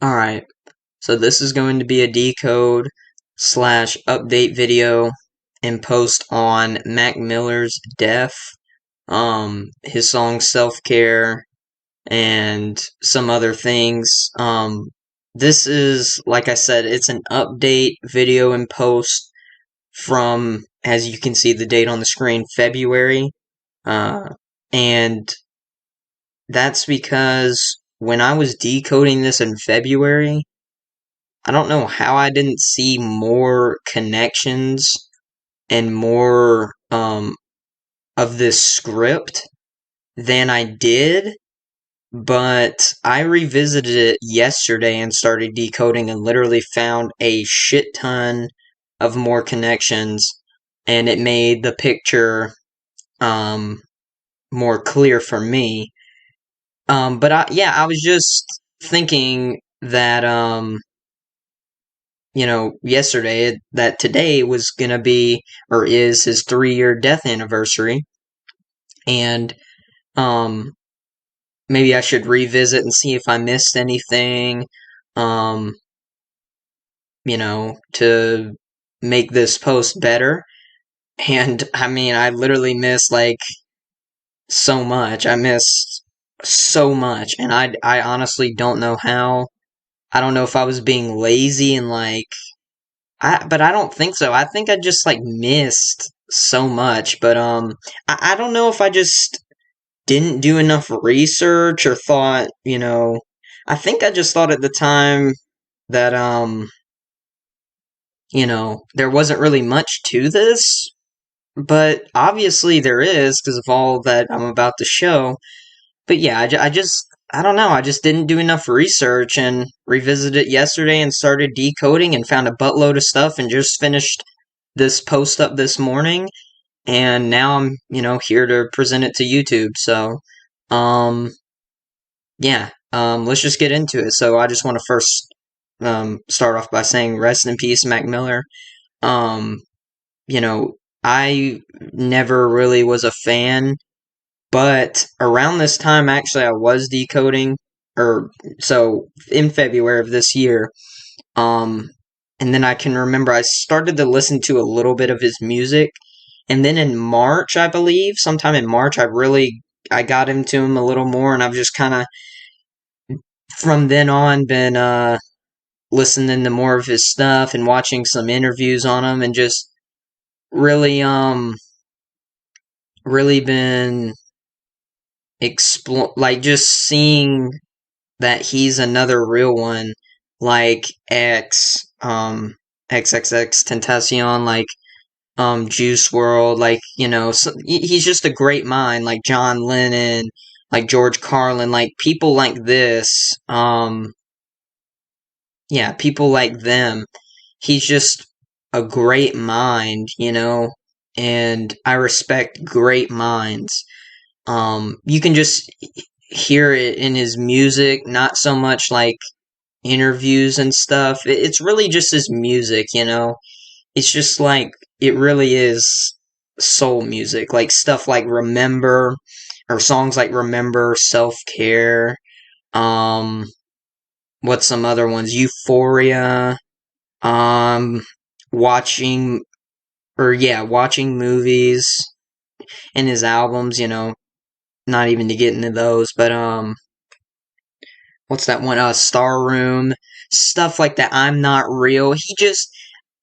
Alright, so this is going to be a decode slash update video and post on Mac Miller's death, his song Self Care, and some other things. This is, like I said, it's an update video and post from, as you can see the date on the screen, February. Uh, and that's because when I was decoding this in February, I don't know how I didn't see more connections and more of this script than I did, but I revisited it yesterday and started decoding and literally found a shit ton of more connections, and it made the picture more clear for me. But I was just thinking that yesterday that today was gonna be or is his 3-year death anniversary, and um, maybe I should revisit and see if I missed anything, um, to make this post better. And I mean, I literally missed like so much. I missed so much, and I honestly don't know how. I don't know if I was being lazy and like but I don't think so. I think I just like missed so much, but I don't know if I just didn't do enough research or thought, I think I just thought at the time that there wasn't really much to this, but obviously there is because of all that I'm about to show. But yeah, I don't know. I just didn't do enough research and revisited it yesterday and started decoding and found a buttload of stuff and just finished this post up this morning. And now I'm, here to present it to YouTube. So, um, yeah, let's just get into it. So I just want to first, start off by saying rest in peace, Mac Miller. Um, you know, I never really was a fan, but around this time, actually, I was decoding, or so in February of this year. Um, and then I can remember I started to listen to a little bit of his music, and then in March, I believe, sometime in March, I got into him a little more, and I've just kind of from then on been listening to more of his stuff and watching some interviews on him, and just really really been explore like just seeing that he's another real one, like XXX Tentacion, like Juice World, like so he's just a great mind, like John Lennon, like George Carlin, like people like this. Yeah, people like them. He's just a great mind, and I respect great minds. You can just hear it in his music, not so much like interviews and stuff. It's really just his music, It's just like, it really is soul music. Like stuff like Remember, or songs like Remember, Self Care, um, what's some other ones? Euphoria, um, watching, watching movies, and his albums, not even to get into those, but, what's that one? Star Room, stuff like that. I'm Not Real. He just,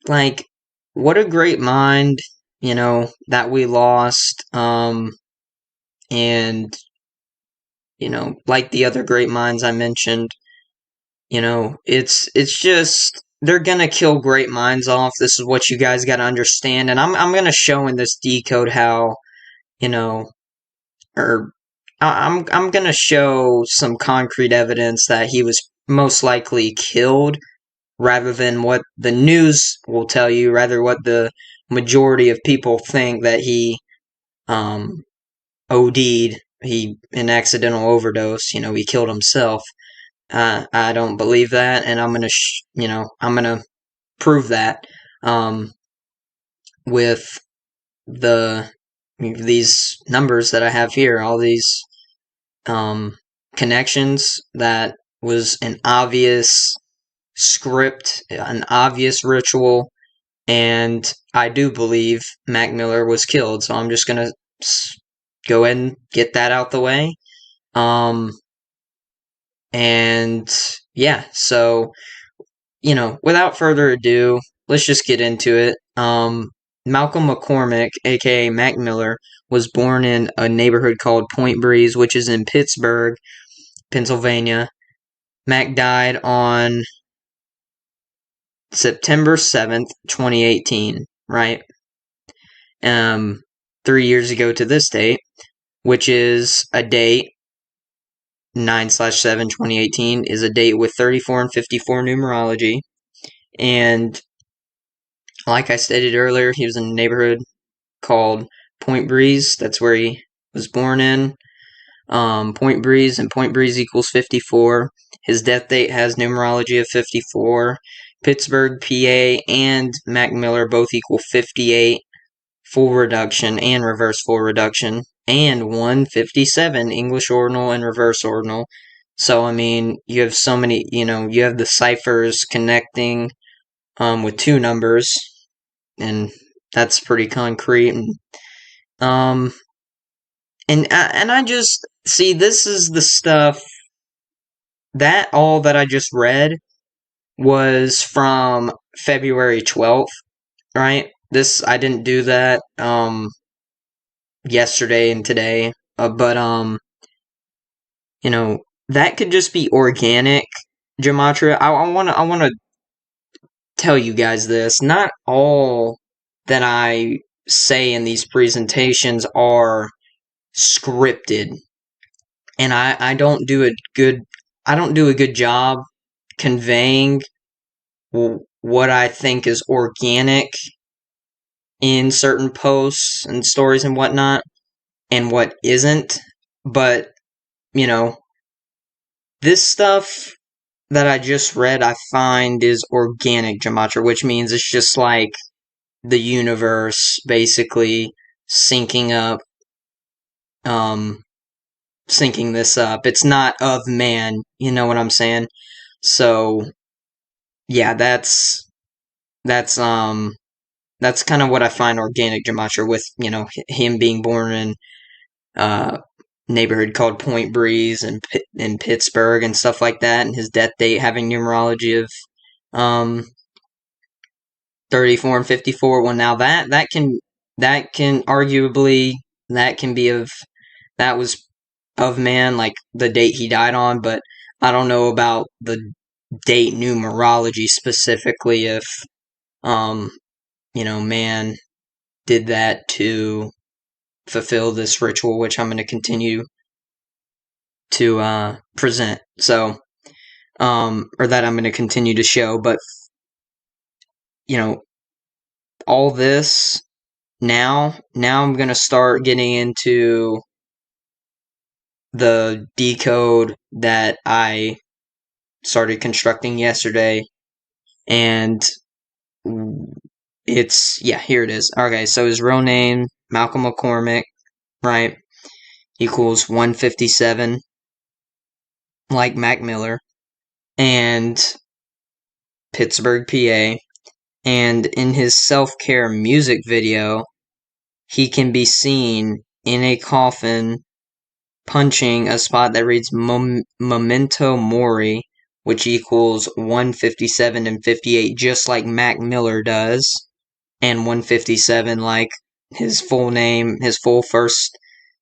like, what a great mind, that we lost. And, like the other great minds I mentioned, it's just, they're gonna kill great minds off. This is what you guys gotta understand. And I'm gonna show in this decode how, you know, or I'm gonna show some concrete evidence that he was most likely killed, rather than what the news will tell you, rather what the majority of people think, that he um, OD'd, he an accidental overdose, he killed himself. I don't believe that, and I'm gonna prove that um, with the these numbers that I have here, all these um, connections that was an obvious script, an obvious ritual, and I do believe Mac Miller was killed. So I'm just gonna go ahead and get that out the way. And yeah, so without further ado, let's just get into it. Malcolm McCormick, aka Mac Miller, was born in a neighborhood called Point Breeze, which is in Pittsburgh, Pennsylvania. Mac died on September 7th, 2018, right? 3 years ago to this date, which is a date, 9/7/2018, is a date with 34 and 54 numerology. And like I stated earlier, he was in a neighborhood called Point Breeze. That's where he was born in. Point Breeze, and Point Breeze equals 54. His death date has numerology of 54. Pittsburgh, PA, and Mac Miller both equal 58. Full reduction and reverse full reduction. And 157 English ordinal and reverse ordinal. So, I mean, you have so many, you have the ciphers connecting with two numbers, and that's pretty concrete. And I just see, this is the stuff that all that I just read was from February 12th, right? I didn't do that yesterday and today, but that could just be organic gematria. I want to tell you guys this. Not all that I say in these presentations are scripted, and I don't do a good job conveying what I think is organic in certain posts and stories and whatnot, and what isn't. But this stuff that I just read, I find is organic gematria, which means it's just like the universe basically syncing this up. It's not of man, you know what I'm saying? So yeah, that's kind of what I find organic gematria, with him being born in neighborhood called Point Breeze in Pittsburgh and stuff like that, and his death date having numerology of 34 and 54. Well, now that can arguably, that was of man, like the date he died on, but I don't know about the date numerology specifically, if man did that to fulfill this ritual, which I'm going to continue to present. So or that I'm going to continue to show. But all this, now I'm going to start getting into the decode that I started constructing yesterday, and here it is. Okay, so his real name, Malcolm McCormick, right, equals 157, like Mac Miller, and Pittsburgh, PA. And in his self-care music video, he can be seen in a coffin punching a spot that reads Memento Mori, which equals 157 and 58, just like Mac Miller does, and 157 like his full name, his full first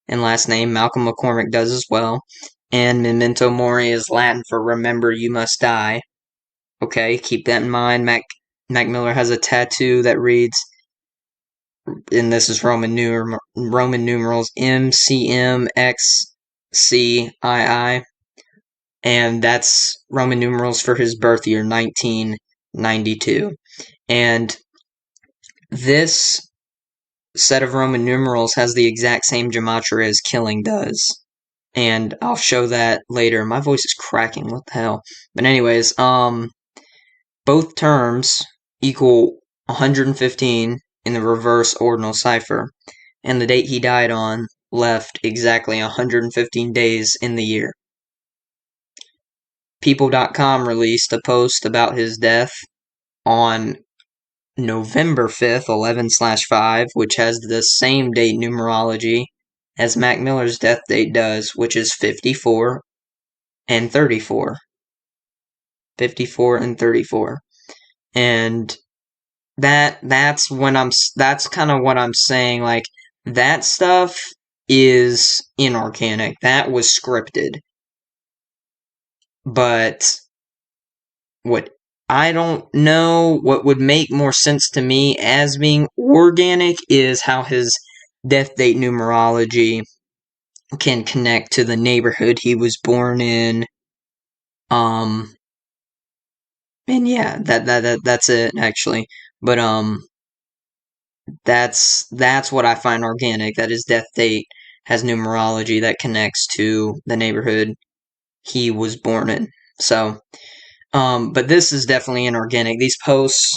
and last name, Malcolm McCormick, does as well. And Memento Mori is Latin for remember you must die. Okay, keep that in mind. Mac Miller has a tattoo that reads, and this is Roman numerals, MCMXCII, and that's Roman numerals for his birth year, 1992. And this set of Roman numerals has the exact same gematria as killing does, and I'll show that later. My voice is cracking, what the hell? But anyways, both terms equal 115 in the reverse ordinal cipher, and the date he died on left exactly 115 days in the year. People.com released a post about his death on November 5th, 11/5, which has the same date numerology as Mac Miller's death date does, which is 54 and 34. 54 and 34. And that's kind of what I'm saying, like, that stuff is inorganic. That was scripted. But what I don't know, what would make more sense to me as being organic is how his death date numerology can connect to the neighborhood he was born in. And yeah, that's it actually. But that's what I find organic. That his death date has numerology that connects to the neighborhood he was born in. So, but this is definitely inorganic. These posts,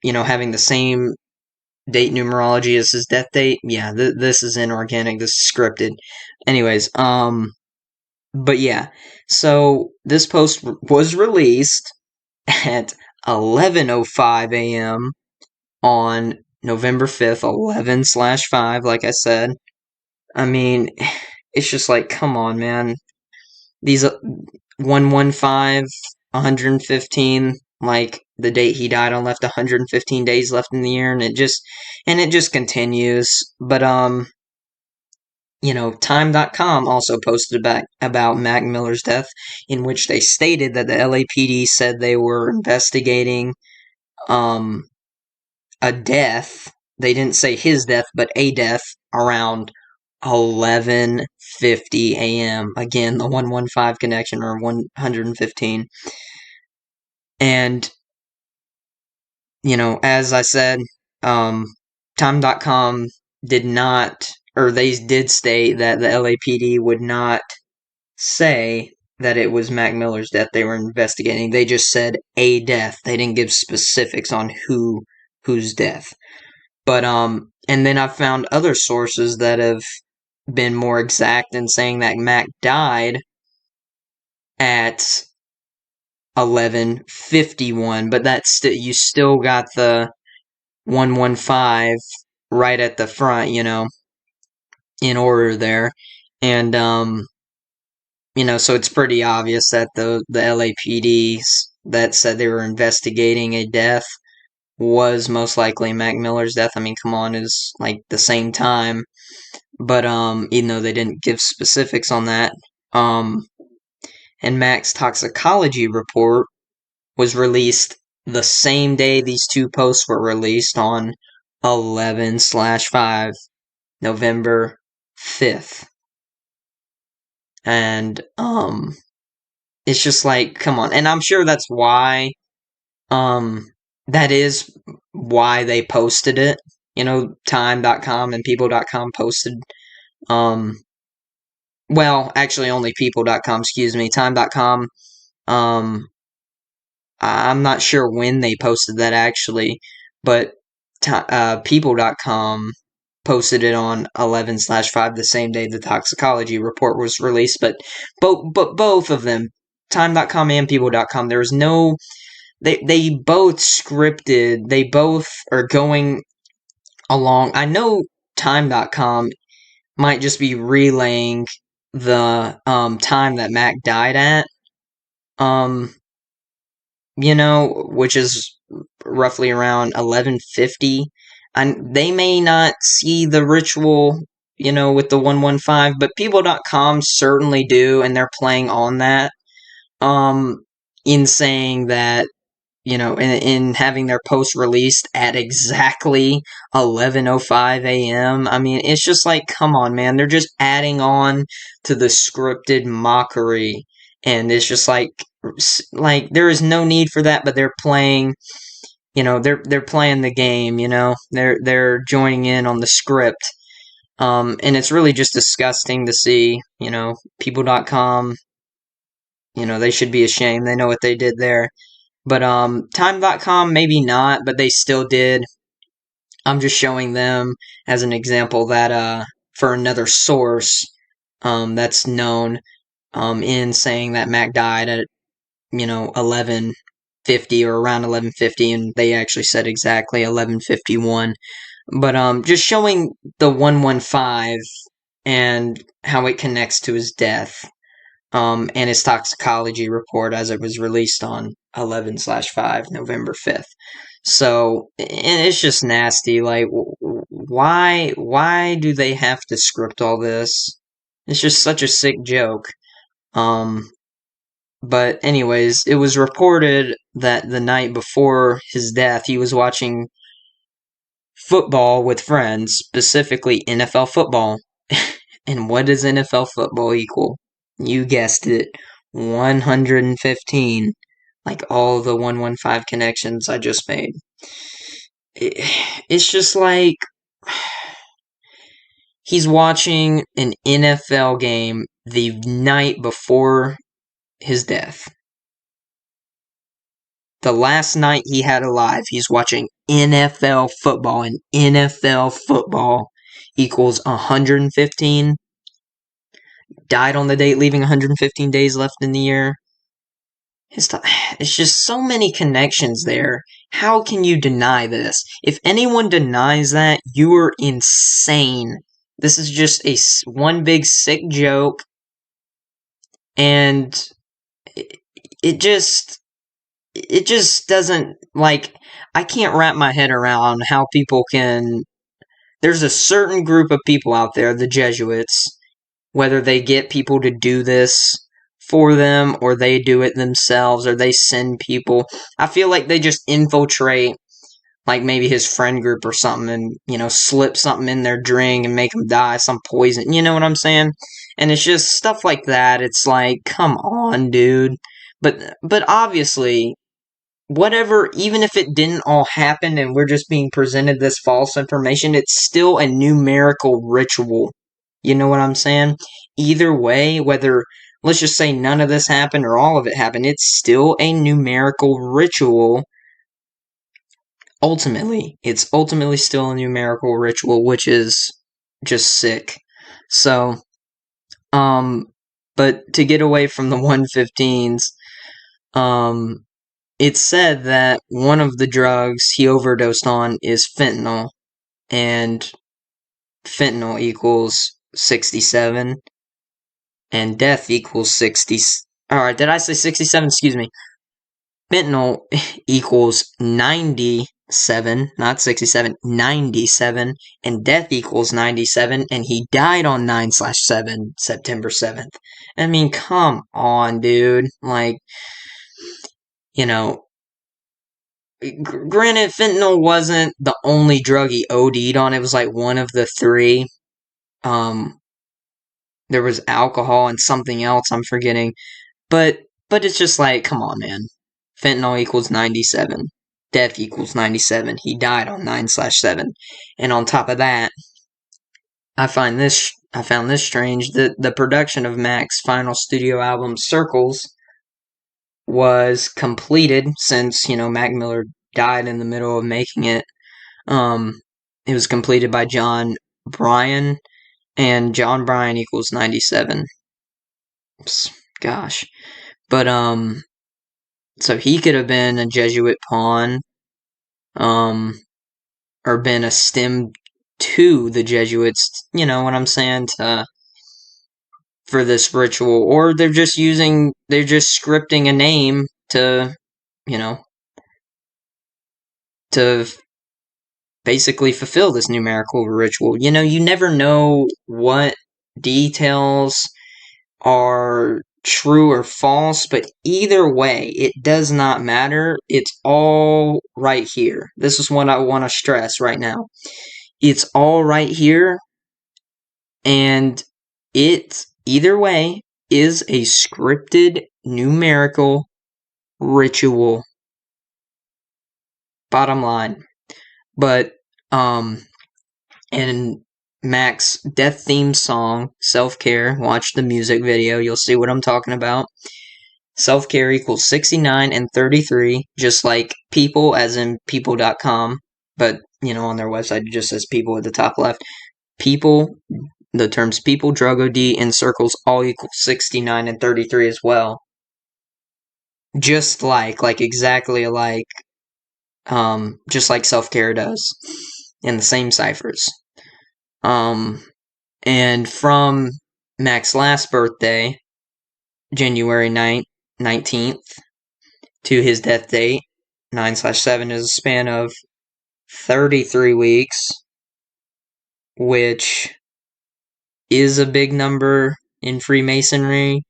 having the same date numerology as his death date, yeah, this is inorganic. This is scripted. Anyways, but yeah, so this post was released at 11:05 a.m. on November 5th, 11/5, like I said. I mean, it's just like, come on, man. These 115, 115, like the date he died on, left 115 days left in the year, and it just continues. But Time.com also posted about Mac Miller's death, in which they stated that the LAPD said they were investigating a death. They didn't say his death, but a death around 11:50 a.m. Again, the 115 connection, or 115. And, as I said, Time.com did not, or they did state that the LAPD would not say that it was Mac Miller's death they were investigating. They just said a death. They didn't give specifics on whose death. But and then I've found other sources that have been more exact in saying that Mac died at 11:51, but that's you still got the 115 right at the front, in order there. And so it's pretty obvious that the LAPDs that said they were investigating a death was most likely Mac Miller's death. I mean, come on, is like the same time. But even though they didn't give specifics on that, and Mac's toxicology report was released the same day these two posts were released, on 11/5, November 5th. And it's just like, come on. And I'm sure that's why that is why they posted it. Time.com and People.com posted well, actually only People.com, excuse me. Time.com, I'm not sure when they posted that actually, but People.com posted it on 11/5, the same day the toxicology report was released. But both of them, Time.com and People.com, there was no, they both scripted. They both are going along. I know Time.com might just be relaying the time that Mac died at, which is roughly around 11:50. And they may not see the ritual, with the 115, but People.com certainly do, and they're playing on that, in saying that, in having their post released at exactly 11:05 a.m. I mean, it's just like, come on, man. They're just adding on to the scripted mockery, and it's just like there is no need for that, but they're playing, they're playing the game, they're joining in on the script, and it's really just disgusting to see, People.com, they should be ashamed. They know what they did there. But Time.com, maybe not, but they still did. I'm just showing them as an example that for another source that's known, in saying that Mac died at 11:50 or around 11:50, and they actually said exactly 11:51. But just showing the 115 and how it connects to his death, and his toxicology report as it was released on 11/5, November 5th. So, and it's just nasty. Like, why do they have to script all this? It's just such a sick joke. But anyways, it was reported that the night before his death, he was watching football with friends, specifically NFL football. And what does NFL football equal? You guessed it, 115. Like all the 115 connections I just made. It's just like he's watching an NFL game the night before his death. The last night he had alive, he's watching NFL football, and NFL football equals 115. Died on the date, leaving 115 days left in the year. It's just so many connections there. How can you deny this? If anyone denies that, you are insane. This is just one big sick joke, and it just doesn't, like, I can't wrap my head around how people can. There's a certain group of people out there, the Jesuits, whether they get people to do this for them or they do it themselves or they send people. I feel like they just infiltrate, like maybe his friend group or something, and slip something in their drink and make them die, some poison. You know what I'm saying? And it's just stuff like that. It's like, come on, dude. But obviously, whatever, even if it didn't all happen and we're just being presented this false information, it's still a numerical ritual. You know what I'm saying? Either way, whether, let's just say none of this happened or all of it happened, it's still a numerical ritual. Ultimately, it's ultimately still a numerical ritual, which is just sick. So, but to get away from the 115s, it's said that one of the drugs he overdosed on is fentanyl, and fentanyl equals 67, and death equals 60. Alright, did I say 67? Excuse me. Fentanyl equals 97, not 67, 97, and death equals 97, and he died on 9/7, September 7th. I mean, come on, dude. Like, granted, fentanyl wasn't the only drug he OD'd on. It was like one of the three. There was alcohol and something else I'm forgetting. But it's just like, come on, man. Fentanyl equals 97. Death equals 97. He died on 9/7. And on top of that, I found this strange. The production of Mac's final studio album, Circles, was completed since, Mac Miller died in the middle of making it. It was completed by John Bryan, and John Bryan equals 97. Gosh. But, so he could have been a Jesuit pawn, or been a stem to the Jesuits, you know what I'm saying, for this ritual, or they're just scripting a name to, to basically fulfill this numerical ritual. You never know what details are true or false, but either way, it does not matter. It's all right here. This is what I want to stress right now. It's all right here, and it, either way, is a scripted numerical ritual. Bottom line. But, and Mac's death theme song, Self-Care, watch the music video, you'll see what I'm talking about. Self-care equals 69 and 33, just like people, as in people.com, but, on their website it just says people at the top left. People, the terms people, drug OD, and circles all equal 69 and 33 as well. just like exactly alike, just like Self Care does in the same ciphers. And from Mac's last birthday, January 19th, to his death date, 9/7, is a span of 33 weeks, which is a big number in Freemasonry.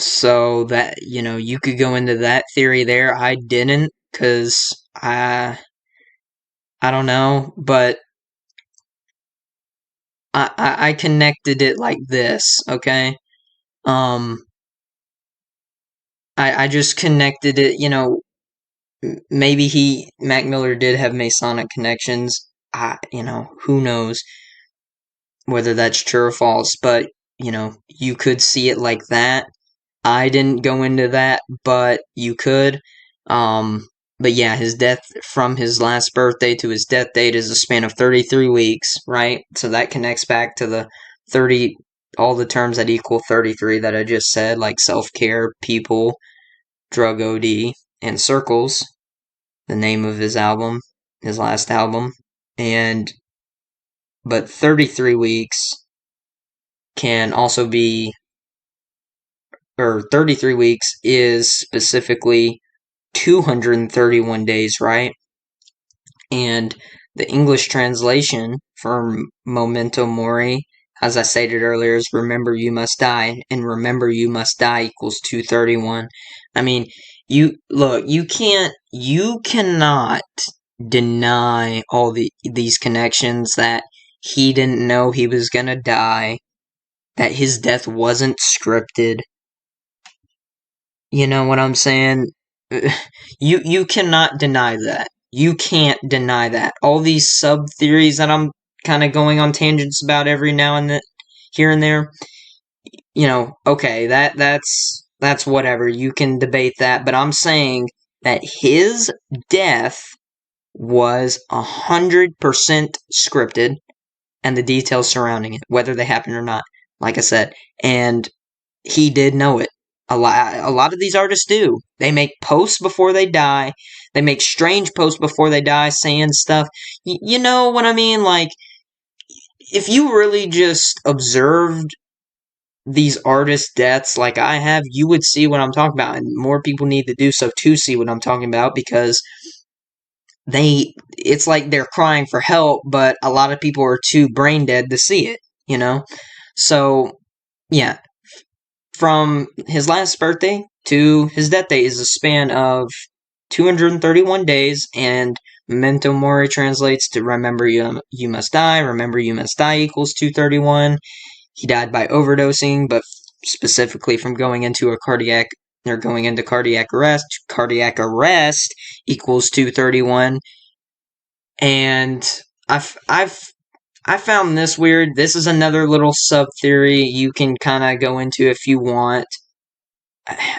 So that, you could go into that theory there. I didn't, because I don't know, but I connected it like this, okay? Um, I just connected it, maybe Mac Miller did have Masonic connections. Who knows whether that's true or false, but, you could see it like that. I didn't go into that, but you could. But yeah, his death from his last birthday to his death date is a span of 33 weeks, right? So that connects back to the 30, all the terms that equal 33 that I just said, like self-care, people, drug OD, and circles, the name of his album, his last album. But 33 weeks can also be, or 33 weeks is specifically 231 days, right? And the English translation for Memento Mori, as I stated earlier, is remember you must die, and remember you must die equals 231. I mean, you cannot deny all these connections, that he didn't know he was gonna die, that his death wasn't scripted. You know what I'm saying? You cannot deny that. You can't deny that. All these sub theories that I'm kind of going on tangents about every now and then, here and there. Okay, that's whatever. You can debate that, but I'm saying that his death was 100% scripted, and the details surrounding it, whether they happened or not, like I said, and he did know it. A lot of these artists do. They make posts before they die. They make strange posts before they die, saying stuff. You know what I mean? Like, if you really just observed these artists' deaths like I have, you would see what I'm talking about. And more people need to do so to see what I'm talking about, because it's like they're crying for help, but a lot of people are too brain dead to see it, So, yeah, from his last birthday to his death date is a span of 231 days, and Memento Mori translates to remember you must die. Remember you must die equals 231. He died by overdosing, but specifically from going into cardiac arrest. Cardiac arrest equals 231. And I found this weird. This is another little sub theory you can kind of go into if you want.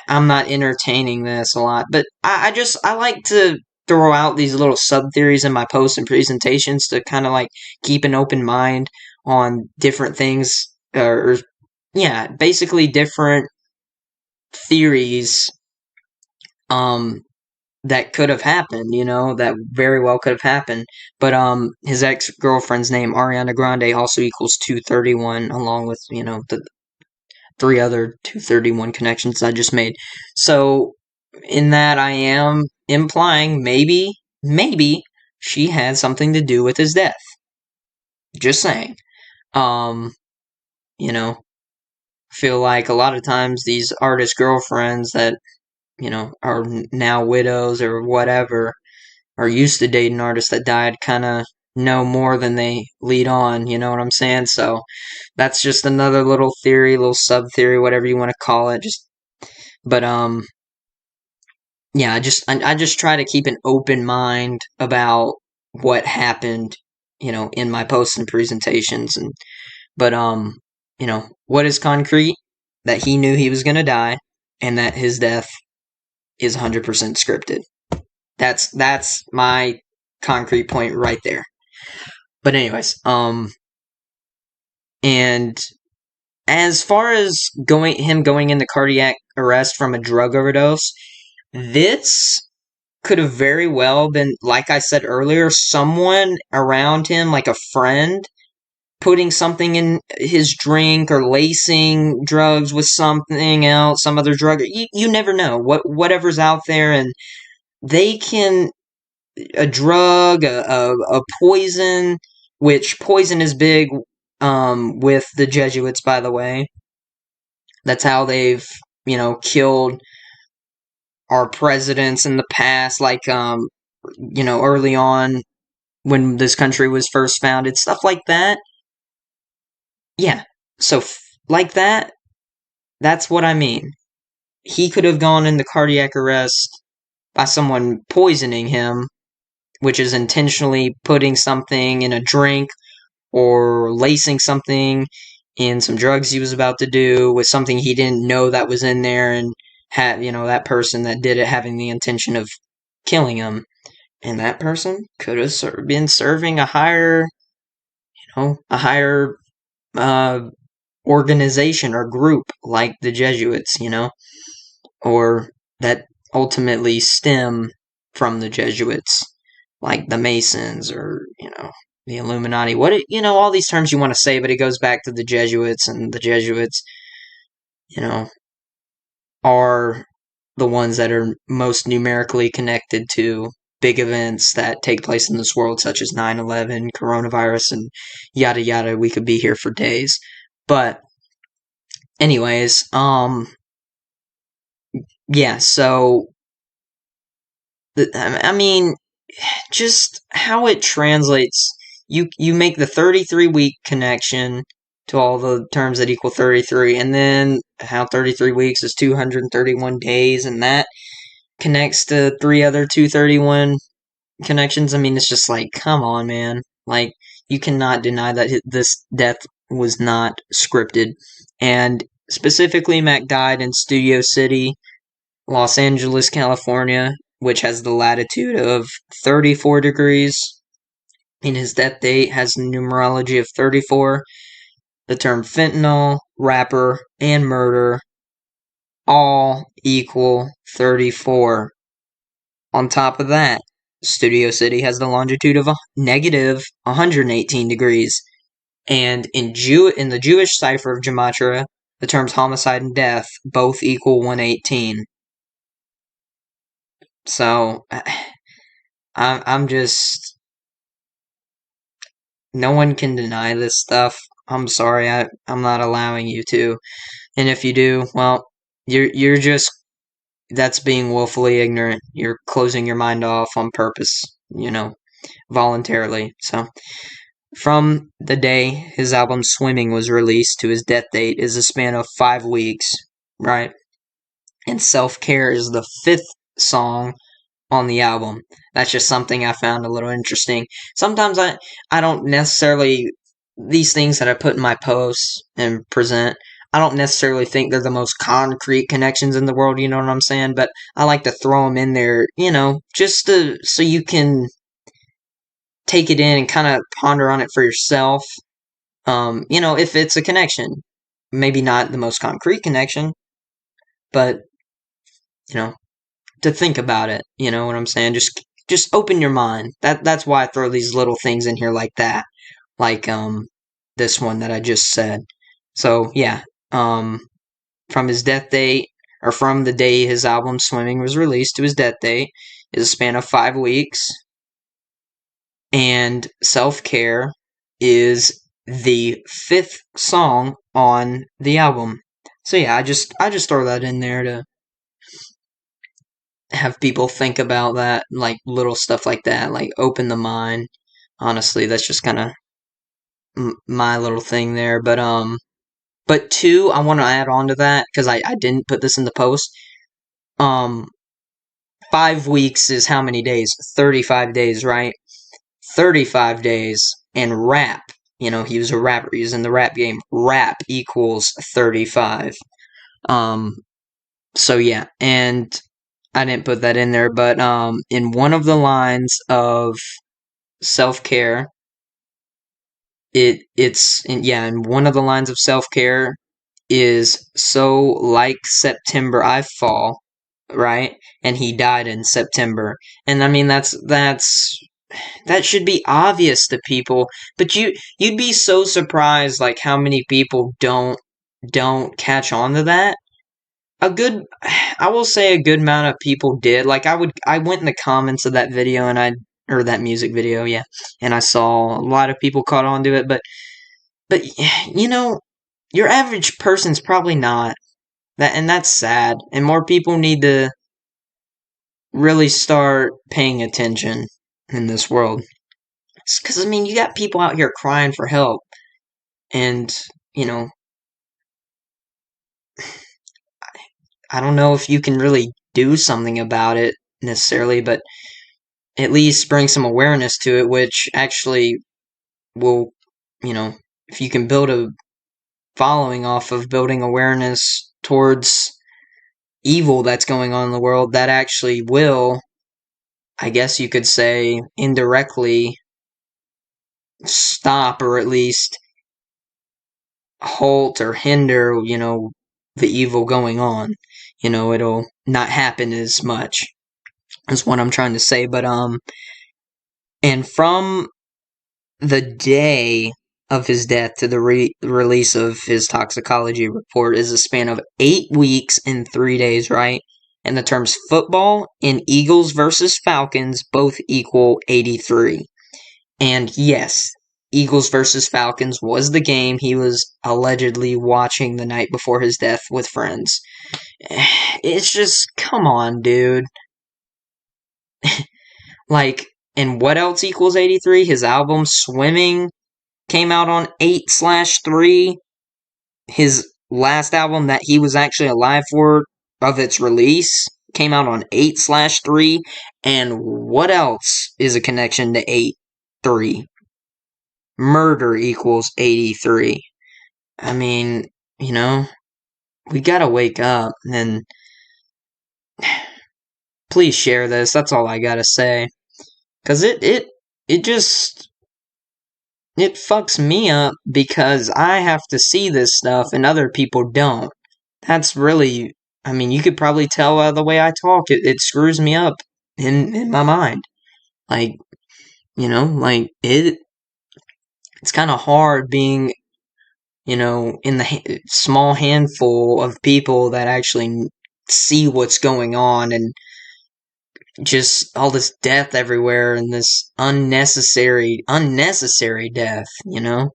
I'm not entertaining this a lot, but I like to throw out these little sub theories in my posts and presentations to kind of like keep an open mind on different things, or yeah, basically different theories that could have happened, that very well could have happened. But his ex-girlfriend's name, Ariana Grande, also equals 231, along with, the 3 other 231 connections I just made. So, in that, I am implying maybe she had something to do with his death. Just saying. Feel like a lot of times these artist girlfriends that, are now widows or whatever, are used to dating artists that died, kind of know more than they lead on, you know what I'm saying? So that's just another little theory, little sub theory, whatever you want to call it. But yeah, I just try to keep an open mind about what happened, in my posts and presentations. But what is concrete? That he knew he was gonna die, and that his death is 100% scripted. That's my concrete point right there. But anyways, and as far as him going into cardiac arrest from a drug overdose, this could have very well been, like I said earlier, someone around him, like a friend, putting something in his drink or lacing drugs with something else, some other drug. You never know whatever's out there, and they can a drug, a poison, which poison is big with the Jesuits, by the way. That's how they've killed our presidents in the past, like early on when this country was first founded, stuff like that. Yeah, so like that, that's what I mean. He could have gone into cardiac arrest by someone poisoning him, which is intentionally putting something in a drink or lacing something in some drugs he was about to do with something he didn't know that was in there, and had that person that did it having the intention of killing him. And that person could have been serving a higher uh, organization or group like the Jesuits, or that ultimately stem from the Jesuits, like the Masons or, the Illuminati. All these terms you want to say, but it goes back to the Jesuits, and the Jesuits, are the ones that are most numerically connected to big events that take place in this world, such as 9/11, coronavirus, and yada yada. We could be here for days. But anyways, yeah, so I mean, just how it translates. You make the 33-week connection to all the terms that equal 33, and then how 33 weeks is 231 days, and that connects to three other 231 connections. I mean, it's just like, come on, man. Like, you cannot deny that this death was not scripted. And specifically, Mac died in Studio City, Los Angeles, California, which has the latitude of 34 degrees. And his death date has a numerology of 34. The term fentanyl, rapper, and murder all equal 34. On top of that, Studio City has the longitude of negative 118 degrees. And in the Jewish cipher of Gematria, the terms homicide and death both equal 118. So, I'm just... No one can deny this stuff. I'm sorry, I'm not allowing you to. And if you do, well, you're just... That's being willfully ignorant. You're closing your mind off on purpose, voluntarily. So, from the day his album Swimming was released to his death date is a span of 5 weeks, right? And Self Care is the 5th song on the album. That's just something I found a little interesting. Sometimes I don't necessarily, these things that I put in my posts and present, I don't necessarily think they're the most concrete connections in the world, you know what I'm saying? But I like to throw them in there, just so you can take it in and kind of ponder on it for yourself. If it's a connection. Maybe not the most concrete connection, but, to think about it, you know what I'm saying? Just open your mind. That's why I throw these little things in here like that. Like, this one that I just said. So, yeah, from his death date, or from the day his album Swimming was released to his death date, is a span of 5 weeks. And Self Care is the 5th song on the album. So yeah, I just throw that in there to have people think about that, like little stuff like that, like open the mind. Honestly, that's just kind of my little thing there. But two, I want to add on to that because I didn't put this in the post. 5 weeks is how many days? 35 days, right? 35 days. And rap, he was a rapper. He was in the rap game. Rap equals 35. So yeah, and I didn't put that in there, but in one of the lines of Self Care, in one of the lines of Self Care, is so like September I Fall, right? And he died in September. And I mean that should be obvious to people, but you'd be so surprised like how many people don't catch on to that. A good I will say a good amount of people did. Like I went in the comments of that video and I or that music video, yeah, and I saw a lot of people caught on to it, but you know, your average person's probably not. And that's sad. And more people need to really start paying attention in this world. Because, I mean, you got people out here crying for help. And, you know, I don't know if you can really do something about it necessarily, but at least bring some awareness to it, which actually will, you know, if you can build a following off of building awareness towards evil that's going on in the world, that actually will, I guess you could say, indirectly stop or at least halt or hinder, you know, the evil going on. You know, it'll not happen as much, is what I'm trying to say. But, and from the day of his death to the release of his toxicology report is a span of 8 weeks and 3 days, right? And the terms football and Eagles versus Falcons both equal 83. And yes, Eagles versus Falcons was the game he was allegedly watching the night before his death with friends. It's just, come on, dude. Like, and what else equals 83? His album Swimming came out on 8/3. His last album that he was actually alive for of its release came out on 8/3. And what else is a connection to 8/3? Murder equals 83. I mean, you know, we gotta wake up and please share this. That's all I gotta say. Cause it just, it fucks me up because I have to see this stuff and other people don't. That's really, I mean, you could probably tell by the way I talk, it screws me up in my mind. Like, you know, like it's kind of hard being, you know, in the small handful of people that actually see what's going on and just all this death everywhere and this unnecessary death, you know?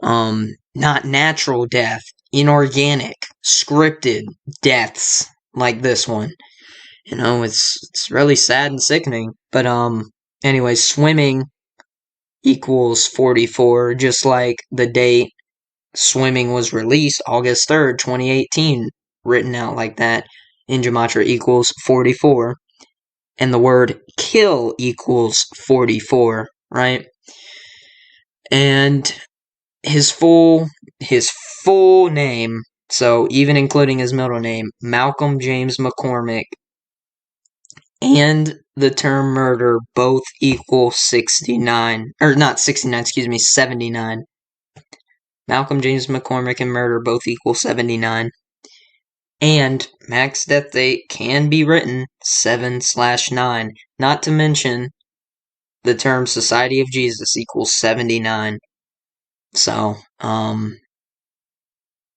Not natural death, inorganic, scripted deaths like this one. You know, it's really sad and sickening. But anyway, Swimming equals 44, just like the date Swimming was released, August 3rd, 2018, written out like that in Gematria equals 44. And the word kill equals 44, right? And his full name, so even including his middle name, Malcolm James McCormick, and the term murder both equal 69, or not 69, excuse me, 79. Malcolm James McCormick and murder both equal 79. And max death date can be written 7/9, not to mention the term Society of Jesus equals 79. So,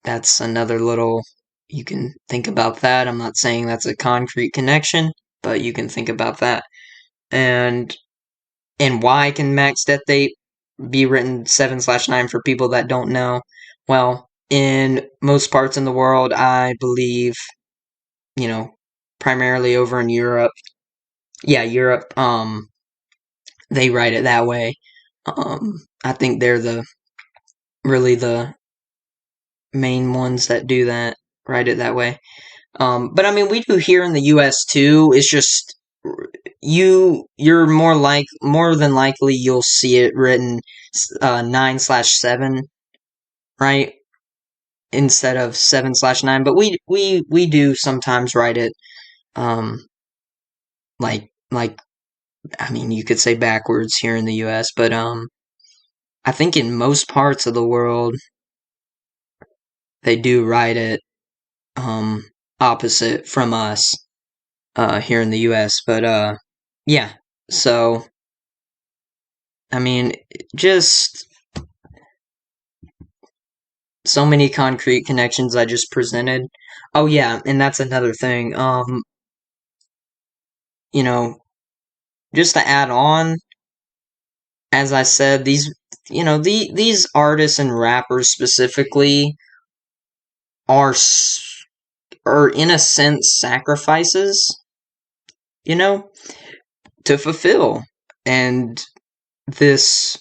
that's another little, you can think about that. I'm not saying that's a concrete connection, but you can think about that. And why can max death date be written 7/9 for people that don't know? Well, in most parts in the world, I believe, you know, primarily over in Europe. Yeah, Europe, they write it that way. I think they're really the main ones that do that, write it that way. But I mean, we do here in the U.S. too. It's just you're more than likely you'll see it written 9/7, right, instead of 7/9. But we do sometimes write it like I mean, you could say backwards here in the U.S. But I think in most parts of the world they do write it opposite from us here in the US. But yeah. So I mean, just so many concrete connections I just presented. Oh yeah, and that's another thing. You know, just to add on, as I said, these artists and rappers specifically are are in a sense sacrifices, you know, to fulfill. And this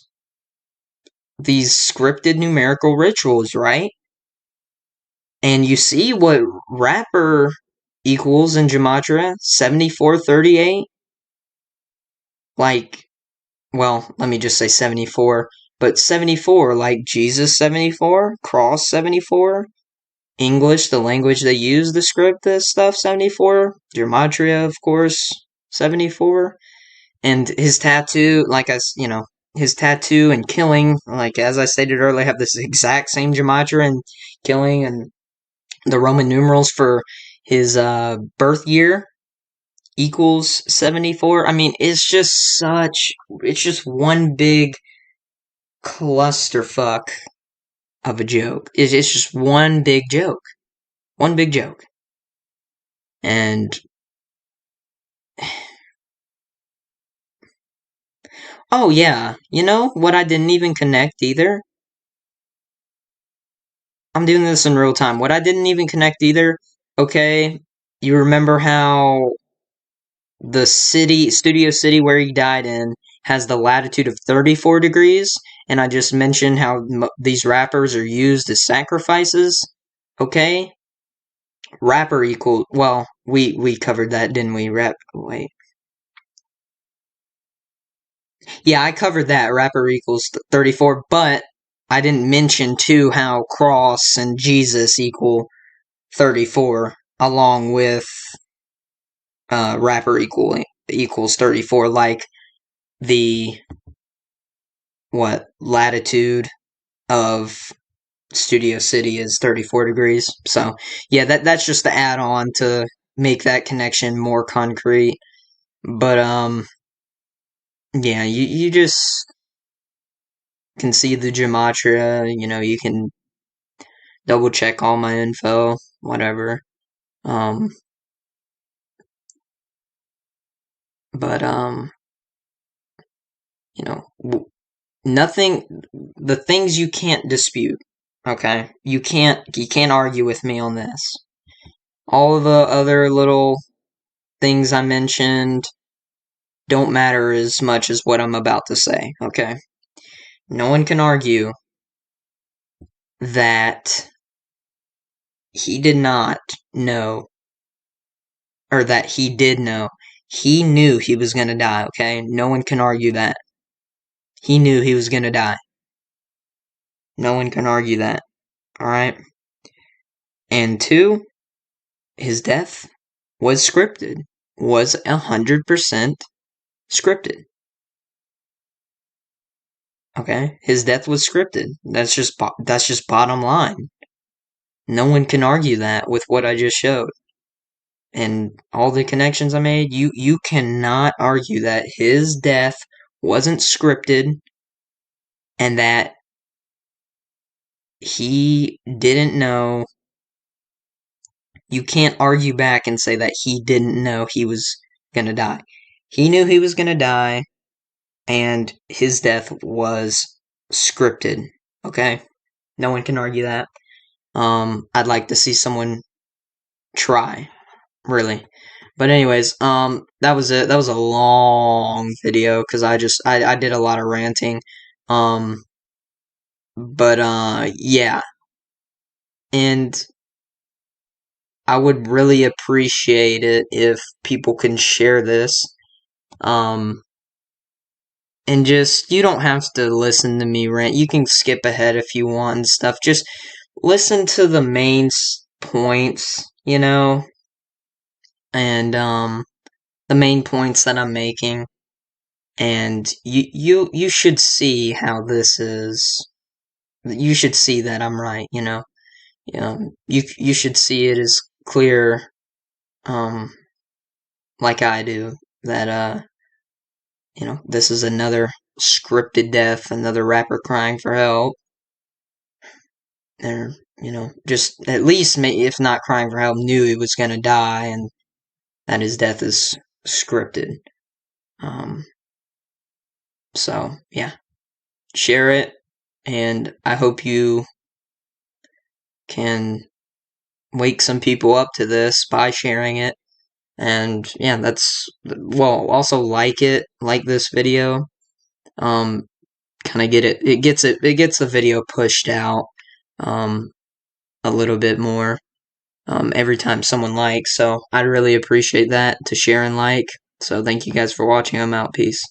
these scripted numerical rituals, right? And you see what rapper equals in Gematria, 7438. Like, well, let me just say 74, but 74, like Jesus 74, cross 74, English, the language they use to script this stuff, 74, Gematria, of course, 74, and his tattoo, his tattoo and killing, like as I stated earlier, have this exact same Gematria and killing, and the Roman numerals for his birth year equals 74. I mean, it's just one big clusterfuck of a joke. It's just one big joke. One big joke. And, oh yeah, you know what I didn't even connect either? I'm doing this in real time. What I didn't even connect either, okay, you remember how the Studio City where he died in, has the latitude of 34 degrees, and I just mentioned how these rappers are used as sacrifices, okay? Rapper equal, well, we covered that, didn't we? Wait. Yeah, I covered that, rapper equals 34, but I didn't mention, too, how Cross and Jesus equal 34, along with rapper equals 34, like the latitude of Studio City is 34 degrees. So yeah, that's just the add on to make that connection more concrete. But yeah, you just can see the gematria, you can double check all my info, whatever. Um but you know, nothing, the things you can't dispute, okay? You can't argue with me on this. All of the other little things I mentioned don't matter as much as what I'm about to say, okay? No one can argue that he did not know, or that he did know. He knew he was gonna die, okay? No one can argue that. He knew he was gonna die. No one can argue that, alright? And two, his death was scripted. Was 100% scripted. Okay? His death was scripted. That's just bottom line. No one can argue that with what I just showed. And all the connections I made, you cannot argue that his death wasn't scripted and that he didn't know. You can't argue back and say that he didn't know he was gonna die. He knew he was gonna die, and his death was scripted. Okay? No one can argue that. I'd like to see someone try, really. But anyways, that was it. That was a long video because I did a lot of ranting. Um, but yeah, and I would really appreciate it if people can share this. Um, and just, you don't have to listen to me rant. You can skip ahead if you want and stuff. Just listen to the main points, and the main points that I'm making, and you should see how this is. You should see that I'm right. you should see it as clear, um, like I do, that this is another scripted death, another rapper crying for help. They're, just at least, if not crying for help, knew he was gonna die and that his death is scripted. Um, so yeah, share it, and I hope you can wake some people up to this by sharing it. And yeah, also like this video. Kind of it gets the video pushed out a little bit more every time someone likes. So I'd really appreciate that, to share and like. So thank you guys for watching. I'm out. Peace.